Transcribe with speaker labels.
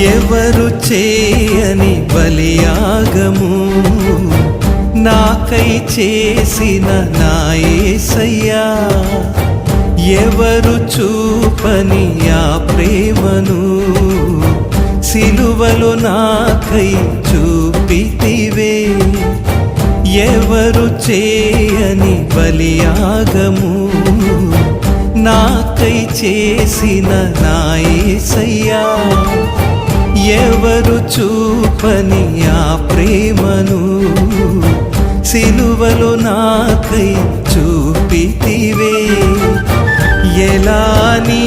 Speaker 1: ఎవరు చేయని బలియాగము నాకై చేసిన నా యేసయ్యా, ఎవరు చూపని ఆ ప్రేమను సిలువలో నాకై చూపితివే. ఎవరు చేయని బలియాగము నాకై చేసిన నా యేసయ్యా, ఎవరు చూపని ఆ ప్రేమను సిలువలో నాకై చూపితివే. ఎలా నీ